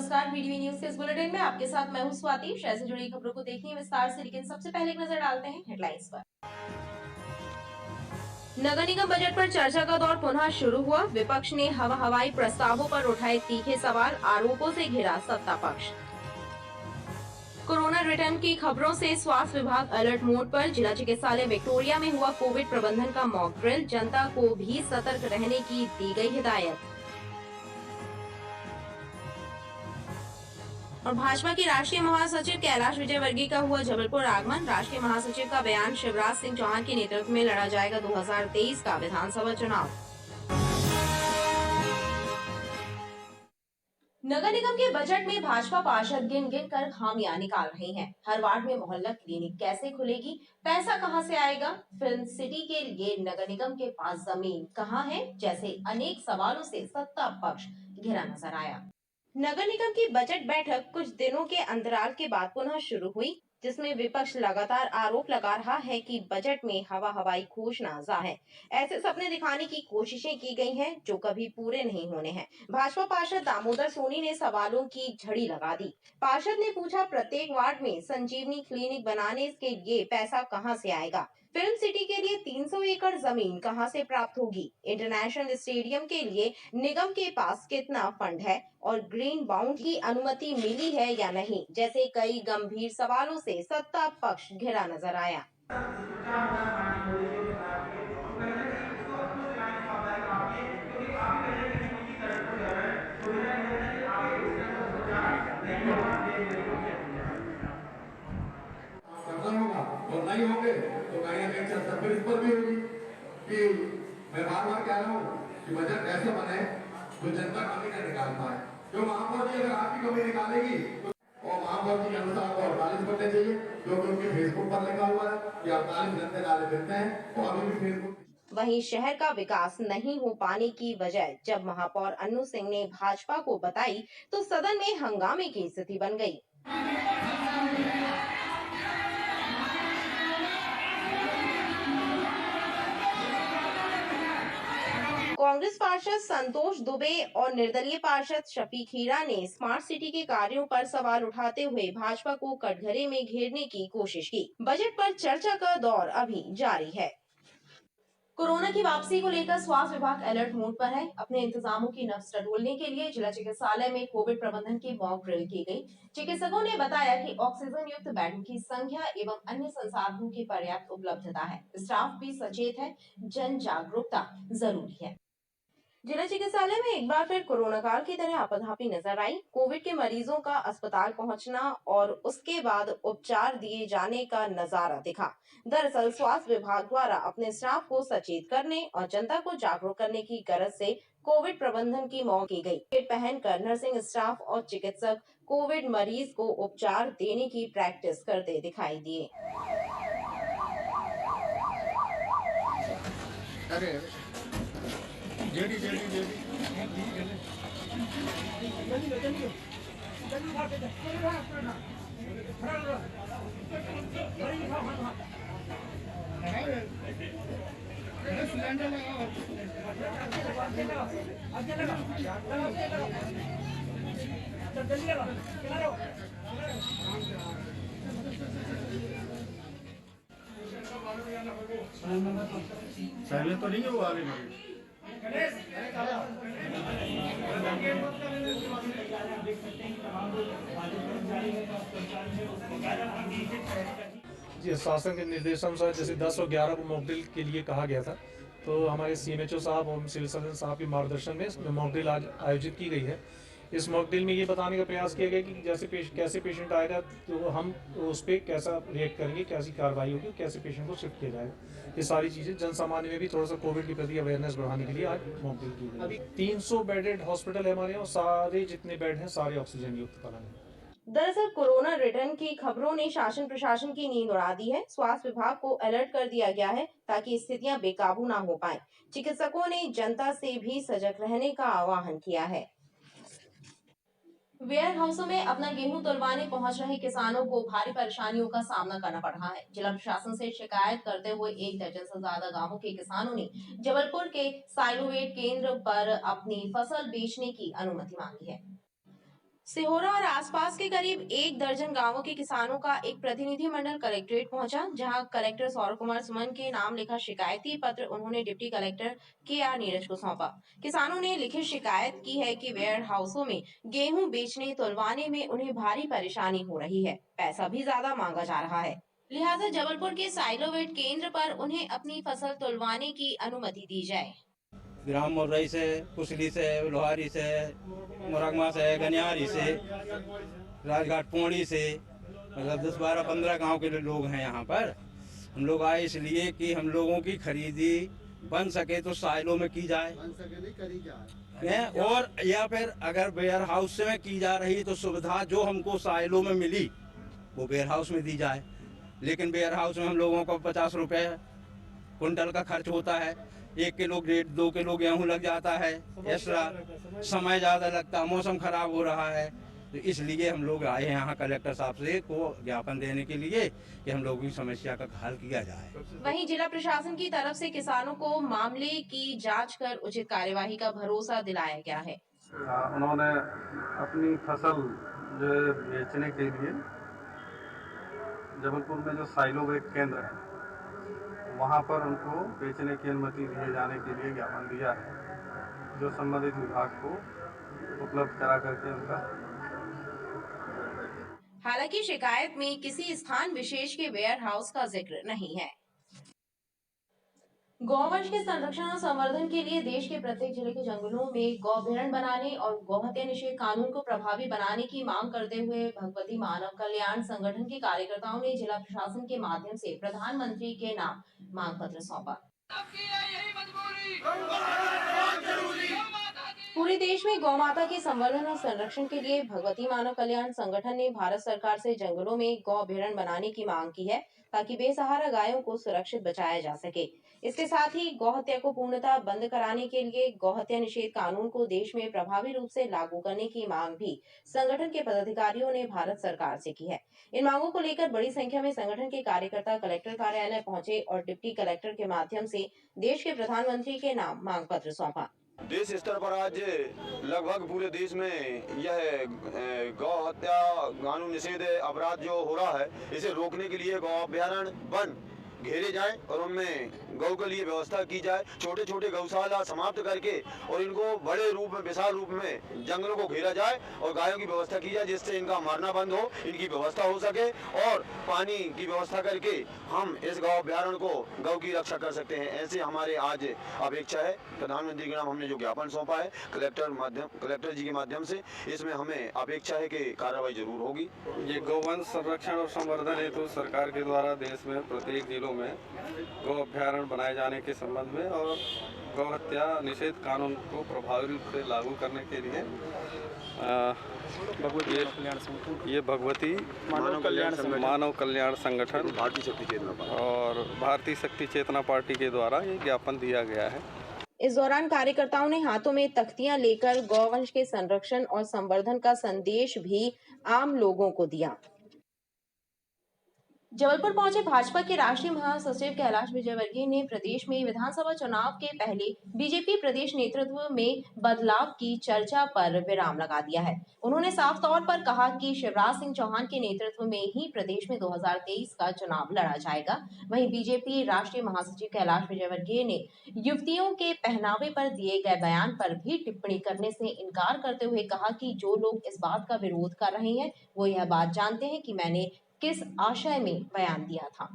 नमस्कार, video news के इस बुलेटिन में आपके साथ मैं हूं स्वाति। शहर से जुड़ी खबरों को देखने विस्तार से, लेकिन सबसे पहले एक नजर डालते हैं हेडलाइंस पर। नगर निगम बजट पर चर्चा का दौर पुनः शुरू हुआ। विपक्ष ने हवाई प्रस्तावों पर उठाए तीखे सवाल, आरोपों से घिरा सत्ता पक्ष। कोरोना रिटर्न की खबरों से स्वास्थ्य विभाग अलर्ट मोड पर। जिला चिकित्सालय विक्टोरिया में हुआ कोविड प्रबंधन का मॉक ड्रिल, जनता को भी सतर्क रहने की दी गई हिदायत। और भाजपा के राष्ट्रीय महासचिव कैलाश विजयवर्गीय का हुआ जबलपुर आगमन। राष्ट्रीय महासचिव का बयान, शिवराज सिंह चौहान के नेतृत्व में लड़ा जाएगा 2023 का विधानसभा चुनाव। नगर निगम के बजट में भाजपा पार्षद गिन गिन कर खामियां निकाल रहे हैं। हर वार्ड में मोहल्ला क्लिनिक कैसे खुलेगी, पैसा कहां से आएगा, फिल्म सिटी के लिए नगर निगम के पास जमीन कहां है, जैसे अनेक सवालों से सत्ता पक्ष घिरा नजर आया। नगर निगम की बजट बैठक कुछ दिनों के अंतराल के बाद पुनः शुरू हुई, जिसमें विपक्ष लगातार आरोप लगा रहा है कि बजट में हवाई घोषणा है। ऐसे सपने दिखाने की कोशिशें की गई हैं जो कभी पूरे नहीं होने हैं। भाजपा पार्षद दामोदर सोनी ने सवालों की झड़ी लगा दी। पार्षद ने पूछा, प्रत्येक वार्ड में संजीवनी क्लिनिक बनाने के लिए पैसा कहां से आएगा? फिल्म सिटी के लिए 300 एकड़ जमीन कहां से प्राप्त होगी? इंटरनेशनल स्टेडियम के लिए निगम के पास कितना फंड है और ग्रीन बाउंड की अनुमति मिली है या नहीं, जैसे कई गंभीर सवालों से सत्ता पक्ष घिरा नजर आया। करना होगा और नहीं होंगे तो कहीं ना कहीं चर्चा फिर इस पर भी होगी कि मैं बार कह रहा हूँ कि बजट ऐसे बने जो जनता कमी न निकाल पाए। जो महापौर जी अगर आपकी कमी निकालेगी तो और महापौर जी के अनुसार को 48 करने चाहिए, जो कि उनके फेसबुक पर लिखा हुआ है कि 48 घंटे डाले फिरते हैं तो अभी भी फेसबुक। वहीं शहर का विकास नहीं हो पाने की वजह जब महापौर अन्नू सिंह ने भाजपा को बताई तो सदन में हंगामे की स्थिति बन गई। कांग्रेस पार्षद संतोष दुबे और निर्दलीय पार्षद शफीक हीरा ने स्मार्ट सिटी के कार्यों पर सवाल उठाते हुए भाजपा को कटघरे में घेरने की कोशिश की। बजट पर चर्चा का दौर अभी जारी है। कोरोना की वापसी को लेकर स्वास्थ्य विभाग अलर्ट मोड पर है। अपने इंतजामों की नब्ज टटोलने के लिए जिला चिकित्सालय में कोविड प्रबंधन की मॉक ड्रिल की गई। चिकित्सकों ने बताया कि ऑक्सीजन युक्त बेडों की संख्या एवं अन्य संसाधनों की पर्याप्त उपलब्धता है। स्टाफ भी सचेत है, जन जागरूकता जरूरी है। जिला चिकित्सालय में एक बार फिर कोरोना काल की तरह आपाधापी नजर आई। कोविड के मरीजों का अस्पताल पहुंचना और उसके बाद उपचार दिए जाने का नजारा दिखा। दरअसल स्वास्थ्य विभाग द्वारा अपने स्टाफ को सचेत करने और जनता को जागरूक करने की गरज से कोविड प्रबंधन की मॉक की गई। किट पहनकर नर्सिंग स्टाफ और चिकित्सक कोविड मरीज को उपचार देने की प्रैक्टिस करते दिखाई दिए। जेडी जेडी जेडी पहले तो नहीं है वो आगे बढ़े। जी, शासन के निर्देशानुसार जैसे 10 और 11 को मॉक ड्रिल के लिए कहा गया था, तो हमारे सीएमएचओ साहब और सिविल सर्जन साहब के मार्गदर्शन में मॉक ड्रिल आज आयोजित की गई है। इस मॉक ड्रिल में ये बताने का प्रयास किया गया कि जैसे कैसे पेशेंट आएगा तो हम उस पर कैसा रिएक्ट करेंगे, कैसी कार्रवाई होगी, कैसे पेशेंट को शिफ्ट किया जाएगा। ये सारी चीज़ें जन सामान्य में भी थोड़ा सा कोविड के प्रति अवेयरनेस बढ़ाने के लिए आज मॉक ड्रिल की गई। अभी 300 बेडेड हॉस्पिटल है हमारे यहाँ, और सारे जितने बेड हैं सारे ऑक्सीजन युक्त पलंग हैं। दरअसल कोरोना रिटर्न की खबरों ने शासन प्रशासन की नींद उड़ा दी है। स्वास्थ्य विभाग को अलर्ट कर दिया गया है ताकि स्थितियां बेकाबू ना हो पाए। चिकित्सकों ने जनता से भी सजग रहने का आह्वान किया है। वेयर हाउसों में अपना गेहूं तुलवाने पहुंच रहे किसानों को भारी परेशानियों का सामना करना पड़ रहा है। जिला प्रशासन से शिकायत करते हुए 1 दर्जन से ज्यादा गांवों के किसानों ने जबलपुर के साइलोवेट केंद्र पर अपनी फसल बेचने की अनुमति मांगी है। सिहोरा और आसपास के करीब 1 दर्जन गांवों के किसानों का एक प्रतिनिधिमंडल कलेक्ट्रेट पहुंचा, जहां कलेक्टर सौरभ कुमार सुमन के नाम लिखा शिकायती पत्र उन्होंने डिप्टी कलेक्टर के.आर. नीरज को सौंपा। किसानों ने लिखित शिकायत की है कि वेयर हाउसों में गेहूं बेचने तुलवाने में उन्हें भारी परेशानी हो रही है, पैसा भी ज्यादा मांगा जा रहा है, लिहाजा जबलपुर के साइलोवेट केंद्र पर उन्हें अपनी फसल तुलवाने की अनुमति दी जाए। ग्राम मुर्रई से, कुसली से, लोहारी से, मुरगमा से, गनियारी से, राजघाट पोड़ी से, मतलब 10, 12, 15 गांव के लोग हैं यहाँ पर। हम लोग आए इसलिए कि हम लोगों की खरीदी बन सके तो साइलों में की जाए, और या फिर अगर वेयर हाउस में की जा रही तो सुविधा जो हमको साइलों में मिली वो वेयर हाउस में दी जाए। लेकिन वेयर हाउस में हम लोगों को 50 रुपए कुंटल का खर्च होता है, 1 किलो ग्रेड 2 किलो गेहूं लग जाता है, एक्स्ट्रा समय ज़्यादा लगता, मौसम खराब हो रहा है। तो इसलिए हम लोग आए हैं यहाँ कलेक्टर साहब से को ज्ञापन देने के लिए कि हम लोगों की समस्या का हल किया जाए। वहीं जिला प्रशासन की तरफ से किसानों को मामले की जांच कर उचित कार्यवाही का भरोसा दिलाया गया है। उन्होंने अपनी फसल जो है बेचने के लिए जबलपुर में जो साइलोवेट केंद्र है वहाँ पर उनको बेचने की अनुमति दिए जाने के लिए ज्ञापन दिया है, जो संबंधित विभाग को उपलब्ध करा करके उनका। हालांकि शिकायत में किसी स्थान विशेष के वेयर हाउस का जिक्र नहीं है। गौवंश के संरक्षण और संवर्धन के लिए देश के प्रत्येक जिले के जंगलों में गौभरण बनाने और गौहत्या निषेध कानून को प्रभावी बनाने की मांग करते हुए भगवती मानव कल्याण संगठन के कार्यकर्ताओं ने जिला प्रशासन के माध्यम से प्रधानमंत्री के नाम मांग पत्र सौंपा। पूरे देश में गौ माता के संवर्धन और संरक्षण के लिए भगवती मानव कल्याण संगठन ने भारत सरकार से जंगलों में गौ अभयारण्य बनाने की मांग की है, ताकि बेसहारा गायों को सुरक्षित बचाया जा सके। इसके साथ ही गौहत्या को पूर्णतः बंद कराने के लिए गौहत्या निषेध कानून को देश में प्रभावी रूप से लागू करने की मांग भी संगठन के पदाधिकारियों ने भारत सरकार से की है। इन मांगों को लेकर बड़ी संख्या में संगठन के कार्यकर्ता कलेक्टर कार्यालय पहुंचे और डिप्टी कलेक्टर के माध्यम से देश के प्रधानमंत्री के नाम मांग पत्र सौंपा। देश स्तर पर आज लगभग पूरे देश में यह गौ हत्या कानून निषेध अपराध जो हो रहा है, इसे रोकने के लिए गौ अभयारण्य वन घेरे जाएं और उनमें गौ के लिए व्यवस्था की जाए। छोटे छोटे गौशाला समाप्त करके और इनको बड़े रूप में, विशाल रूप में जंगलों को घेरा जाए और गायों की व्यवस्था की जाए, जिससे इनका मरना बंद हो, इनकी व्यवस्था हो सके और पानी की व्यवस्था करके हम इस गौ अभयारण्य को गौ की रक्षा कर सकते हैं। ऐसे हमारे आज अपेक्षा है। प्रधानमंत्री के नाम हमने जो ज्ञापन सौंपा है कलेक्टर जी के माध्यम से, इसमें हमें अपेक्षा है कि कार्रवाई जरूर होगी। ये गौवंश संरक्षण और संवर्धन हेतु सरकार के द्वारा देश में प्रत्येक जिलों में गौ अभयारण्य बनाए जाने के संबंध में और गौ हत्या निषेध कानून को प्रभावी रूप से लागू करने के लिए ये भगवती मानव कल्याण संगठन भारतीय शक्ति चेतना और भारतीय शक्ति चेतना पार्टी के द्वारा ये ज्ञापन दिया गया है। इस दौरान कार्यकर्ताओं ने हाथों में तख्तियां लेकर गौवंश के संरक्षण और संवर्धन का संदेश भी आम लोगों को दिया। जबलपुर पहुंचे भाजपा के राष्ट्रीय महासचिव कैलाश विजयवर्गीय ने प्रदेश में विधानसभा चुनाव के पहले बीजेपी प्रदेश नेतृत्व में बदलाव की चर्चा पर विराम लगा दिया है। उन्होंने साफ तौर पर कहा कि शिवराज सिंह चौहान के नेतृत्व में ही प्रदेश में 2023 का चुनाव लड़ा जाएगा। वहीं बीजेपी राष्ट्रीय महासचिव कैलाश विजयवर्गीय ने युवतियों के पहनावे पर दिए गए बयान पर भी टिप्पणी करने से इनकार करते हुए कहा कि जो लोग इस बात का विरोध कर रहे हैं वो यह बात जानते हैं कि मैंने किस आशय में बयान दिया था।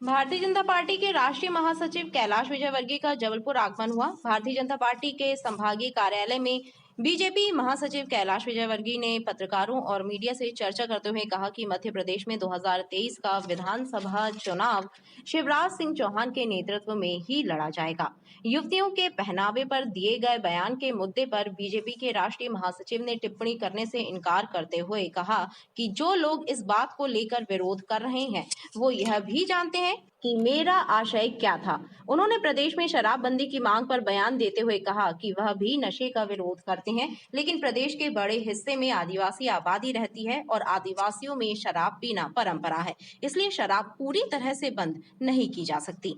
भारतीय जनता पार्टी के राष्ट्रीय महासचिव कैलाश विजयवर्गीय का जबलपुर आगमन हुआ। भारतीय जनता पार्टी के संभागीय कार्यालय में बीजेपी महासचिव कैलाश विजयवर्गीय ने पत्रकारों और मीडिया से चर्चा करते हुए कहा कि मध्य प्रदेश में 2023 का विधानसभा चुनाव शिवराज सिंह चौहान के नेतृत्व में ही लड़ा जाएगा। युवतियों के पहनावे पर दिए गए बयान के मुद्दे पर बीजेपी के राष्ट्रीय महासचिव ने टिप्पणी करने से इनकार करते हुए कहा कि जो लोग इस बात को लेकर विरोध कर रहे हैं वो यह भी जानते हैं कि मेरा आशय क्या था। उन्होंने प्रदेश में शराबबंदी की मांग पर बयान देते हुए कहा कि वह भी नशे का विरोध करते हैं, लेकिन प्रदेश के बड़े हिस्से में आदिवासी आबादी रहती है और आदिवासियों में शराब पीना परंपरा है, इसलिए शराब पूरी तरह से बंद नहीं की जा सकती।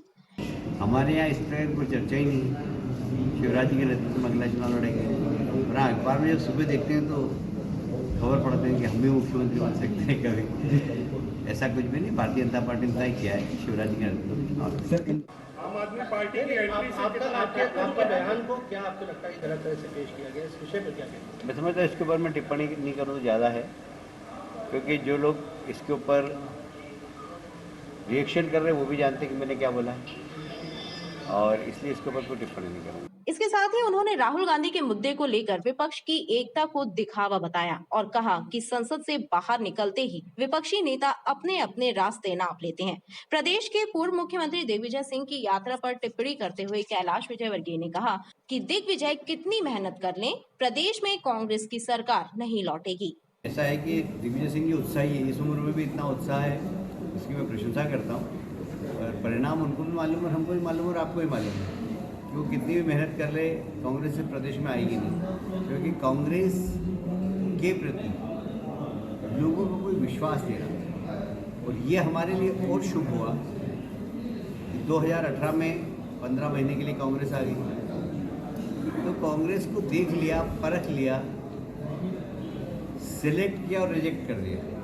हमारे यहाँ इस तरह कोई चर्चा ही नहीं। शिवराज जी के नेतृत्व में अगला चुनाव लड़ेंगे और वरना अखबार में जब सुबह देखते हैं तो खबर पढ़ते हैं कि हम भी मुख्यमंत्री बन सकते हैं कभी। ऐसा कुछ भी नहीं, भारतीय जनता पार्टी ने तय किया है शिवराज जी का नेतृत्व। आम आदमी पार्टी की एंट्री से आपके बयान को क्या आपको लगता है कि गलत तरह से पेश किया गया, इस विषय पर क्या कहते हैं? मैं समझता हूँ इसके ऊपर मैं टिप्पणी नहीं करूँ तो ज़्यादा है, क्योंकि जो लोग इसके ऊपर रिएक्शन कर रहे हैं वो भी जानते हैं कि मैंने क्या बोला है, और इसलिए इसके ऊपर कोई टिप्पणी नहीं करूँगा। इसके साथ ही उन्होंने राहुल गांधी के मुद्दे को लेकर विपक्ष की एकता को दिखावा बताया और कहा कि संसद से बाहर निकलते ही विपक्षी नेता अपने अपने रास्ते नाप लेते हैं। प्रदेश के पूर्व मुख्यमंत्री दिग्विजय सिंह की यात्रा पर टिप्पणी करते हुए कैलाश विजयवर्गीय ने कहा कि दिग्विजय कितनी मेहनत कर लें, प्रदेश में कांग्रेस की सरकार नहीं लौटेगी। ऐसा है कि दिग्विजय सिंह जी उत्साही है, इस उम्र में भी इतना उत्साह है, इसकी मैं प्रशंसा करता हूँ। और परिणाम उनको भी मालूम है, हमको भी मालूम है और आपको भी मालूम है कि वो कितनी भी मेहनत कर ले, कांग्रेस से प्रदेश में आएगी नहीं, क्योंकि कांग्रेस के प्रति लोगों को कोई विश्वास नहीं रहा। और ये हमारे लिए और शुभ हुआ कि 2018 में 15 महीने के लिए कांग्रेस आ गई, तो कांग्रेस को देख लिया, परख लिया, सिलेक्ट किया और रिजेक्ट कर दिया।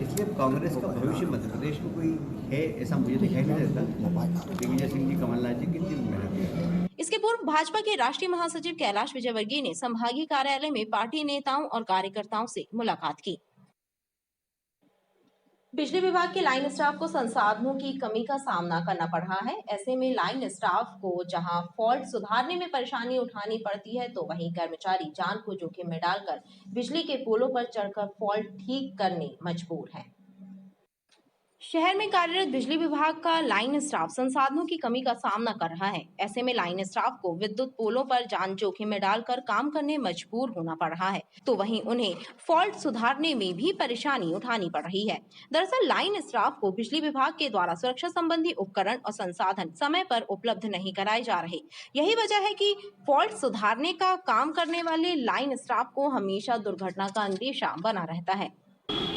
इसलिए कांग्रेस का भविष्य मध्य प्रदेश में कोई है ऐसा मुझे दिखाई नहीं देता। दिग्विजय सिंह जी, कमलनाथ जी कितनी मेहनत की। इसके पूर्व भाजपा के राष्ट्रीय महासचिव कैलाश विजयवर्गीय ने संभागीय कार्यालय में पार्टी नेताओं और कार्यकर्ताओं से मुलाकात की। बिजली विभाग के लाइन स्टाफ को संसाधनों की कमी का सामना करना पड़ रहा है। ऐसे में लाइन स्टाफ को जहां फॉल्ट सुधारने में परेशानी उठानी पड़ती है, तो वहीं कर्मचारी जान को जोखिम में डालकर बिजली के पोलों पर चढ़कर फॉल्ट ठीक करने मजबूर हैं। शहर में कार्यरत बिजली विभाग का लाइन स्टाफ संसाधनों की कमी का सामना कर रहा है। ऐसे में लाइन स्टाफ को विद्युत पोलों पर जान जोखिम में डालकर काम करने मजबूर होना पड़ रहा है, तो वहीं उन्हें फॉल्ट सुधारने में भी परेशानी उठानी पड़ रही है। दरअसल लाइन स्टाफ को बिजली विभाग के द्वारा सुरक्षा संबंधी उपकरण और संसाधन समय पर उपलब्ध नहीं कराए जा रहे। यही वजह है कि फॉल्ट सुधारने का काम करने वाले लाइन स्टाफ को हमेशा दुर्घटना का अंदेशा बना रहता है।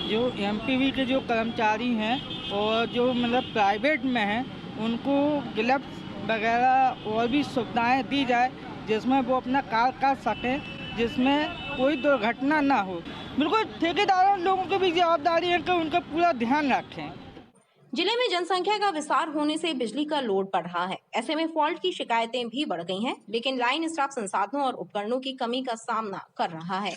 जो एमपीवी के जो कर्मचारी हैं और जो मतलब प्राइवेट में हैं, उनको ग्लव्स वगैरह और भी सुविधाएं दी जाए जिसमें वो अपना कार्य कर सकें, जिसमें कोई दुर्घटना ना हो। बिल्कुल ठेकेदारों लोगों की भी जवाबदारी है कि उनका पूरा ध्यान रखें। जिले में जनसंख्या का विस्तार होने से बिजली का लोड बढ़ रहा है। ऐसे में फॉल्ट की शिकायतें भी बढ़ गई हैं, लेकिन लाइन स्टाफ संसाधनों और उपकरणों की कमी का सामना कर रहा है।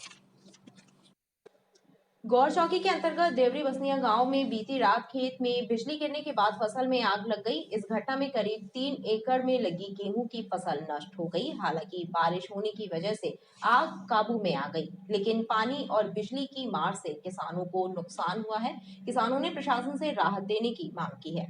गौर चौकी के अंतर्गत देवरी बसनिया गांव में बीती रात खेत में बिजली गिरने के बाद फसल में आग लग गई। इस घटना में करीब 3 एकड़ में लगी गेहूं की फसल नष्ट हो गई। हालांकि बारिश होने की वजह से आग काबू में आ गई, लेकिन पानी और बिजली की मार से किसानों को नुकसान हुआ है। किसानों ने प्रशासन से राहत देने की मांग की है।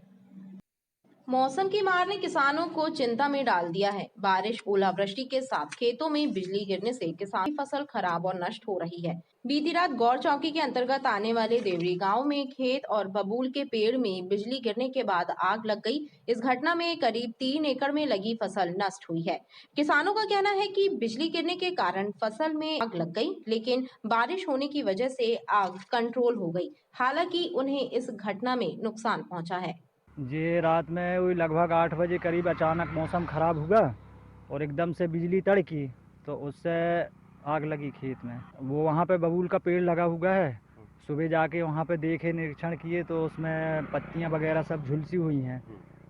मौसम की मार ने किसानों को चिंता में डाल दिया है। बारिश, ओलावृष्टि के साथ खेतों में बिजली गिरने से किसान की फसल खराब और नष्ट हो रही है। बीती रात गौर चौकी के अंतर्गत आने वाले देवरी गांव में खेत और बबूल के पेड़ में बिजली गिरने के बाद आग लग गई। इस घटना में करीब 3 एकड़ में लगी फसल नष्ट हुई है। किसानों का कहना है कि बिजली गिरने के कारण फसल में आग लग गई, लेकिन बारिश होने की वजह से आग कंट्रोल हो गई। हालांकि उन्हें इस घटना में नुकसान पहुंचा है। ये रात में वही लगभग 8 बजे करीब अचानक मौसम खराब हुआ और एकदम से बिजली तड़की, तो उससे आग लगी खेत में। वो वहाँ पे बबूल का पेड़ लगा हुआ है। सुबह जाके वहाँ पे देखे, निरीक्षण किए तो उसमें पत्तियाँ वगैरह सब झुलसी हुई हैं,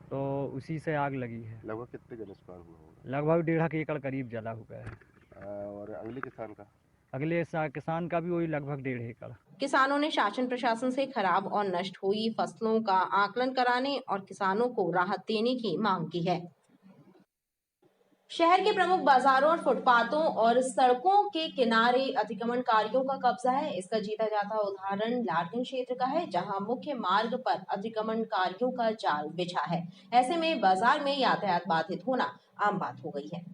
तो उसी से आग लगी है। लगभग कितने का नुकसान हुआ होगा? लगभग 1.5 एकड़ करीब जला हुआ है। और अगले किसान का? अगले किसान का भी वही लगभग 1.5 एकड़। किसानों ने शासन प्रशासन से खराब और नष्ट हुई फसलों का आकलन कराने और किसानों को राहत देने की मांग की है। शहर के प्रमुख बाजारों और फुटपाथों और सड़कों के किनारे अतिक्रमणकारियों का कब्जा है। इसका जीता जाता उदाहरण लालगंज क्षेत्र का है, जहां मुख्य मार्ग पर अतिक्रमणकारियों का जाल बिछा है। ऐसे में बाजार में यातायात बाधित होना आम बात हो गई है।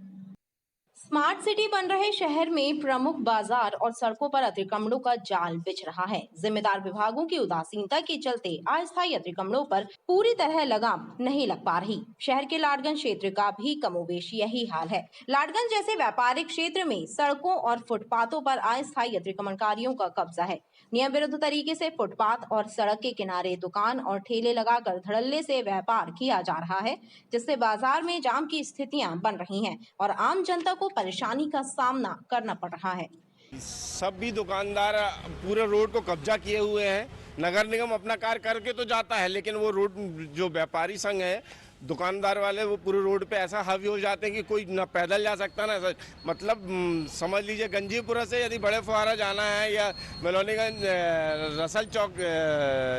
स्मार्ट सिटी बन रहे शहर में प्रमुख बाजार और सड़कों पर अतिक्रमणों का जाल बिछ रहा है। जिम्मेदार विभागों की उदासीनता के चलते अस्थायी अतिक्रमणों पर पूरी तरह लगाम नहीं लग पा रही। शहर के लाडगंज क्षेत्र का भी कमोबेश यही हाल है। लाडगंज जैसे व्यापारिक क्षेत्र में सड़कों और फुटपाथों पर अस्थायी अतिक्रमणकारियों का कब्जा है। नियम विरुद्ध तरीके से फुटपाथ और सड़क के किनारे दुकान और ठेले लगाकर धड़ल्ले से व्यापार किया जा रहा है, जिससे बाजार में जाम की स्थितियां बन रही हैं और आम जनता को परेशानी का सामना करना पड़ रहा है। सभी दुकानदार पूरे रोड को कब्जा किए हुए हैं। नगर निगम अपना कार्य करके तो जाता है, लेकिन वो रोड जो व्यापारी संघ है, दुकानदार वाले, वो पूरे रोड पे ऐसा हावी हो जाते हैं कि कोई ना पैदल जा सकता ना, मतलब समझ लीजिए गंजीपुरा से यदि बड़े फुहारा जाना है या मेलोनीगंज रसल चौक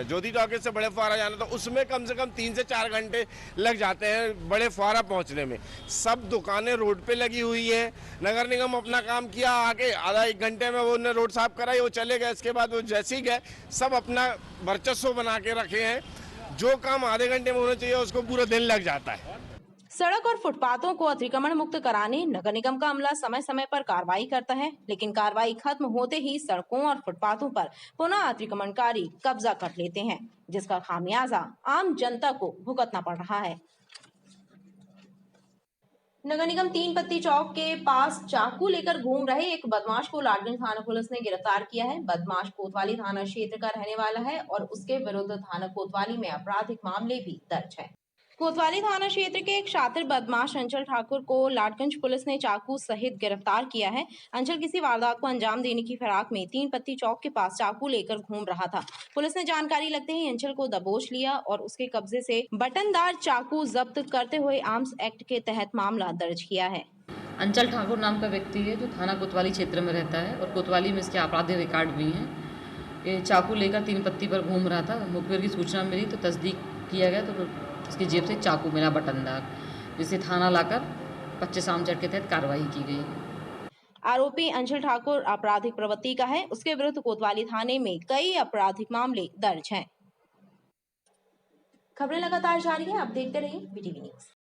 ज्योति टॉकीज से बड़े फुहारा जाना, तो उसमें कम से कम 3 से 4 घंटे लग जाते हैं बड़े फुहारा पहुंचने में। सब दुकानें रोड पे लगी हुई है। नगर निगम अपना काम किया, आके आधा 1 घंटे में वो रोड साफ कराई, वो चले गए। इसके बाद वो जैसे ही गए, सब अपना वर्चस्व बना के रखे हैं। जो काम आधे घंटे में होना चाहिए उसको पूरा दिन लग जाता है। सड़क और फुटपाथों को अतिक्रमण मुक्त कराने नगर निगम का अमला समय समय पर कार्रवाई करता है, लेकिन कार्रवाई खत्म होते ही सड़कों और फुटपाथों पर पुनः अतिक्रमणकारी कब्जा कर लेते हैं, जिसका खामियाजा आम जनता को भुगतना पड़ रहा है। नगर निगम 3 पत्ती चौक के पास चाकू लेकर घूम रहे एक बदमाश को लाडगंज थाना पुलिस ने गिरफ्तार किया है। बदमाश कोतवाली थाना क्षेत्र का रहने वाला है और उसके विरुद्ध थाना कोतवाली में आपराधिक मामले भी दर्ज है। कोतवाली थाना क्षेत्र के एक शातिर बदमाश अंचल ठाकुर को लाडगंज पुलिस ने चाकू सहित गिरफ्तार किया है। अंचल किसी वारदात को अंजाम देने की फिराक में 3 पत्ती चौक के पास चाकू लेकर घूम रहा था। पुलिस ने जानकारी लगते ही अंचल को दबोच लिया और उसके कब्जे से बटनदार चाकू जब्त करते हुए आर्म्स एक्ट के तहत मामला दर्ज किया है। अंचल ठाकुर नाम का व्यक्ति है जो थाना कोतवाली क्षेत्र में रहता है और कोतवाली में इसके आपराधिक रिकॉर्ड भी हैं। ये चाकू लेकर 3 पत्ती पर घूम रहा था। मुखबिर की सूचना मिली तो तस्दीक किया गया तो इसकी जेब से चाकू मिला बटनदार, जिसे थाना लाकर 25 आमचट के तहत कार्रवाई की गई। आरोपी अंचल ठाकुर आपराधिक प्रवृत्ति का है। उसके विरुद्ध कोतवाली थाने में कई आपराधिक मामले दर्ज हैं। खबरें लगातार जारी है, आप देखते रहिए BTV न्यूज़।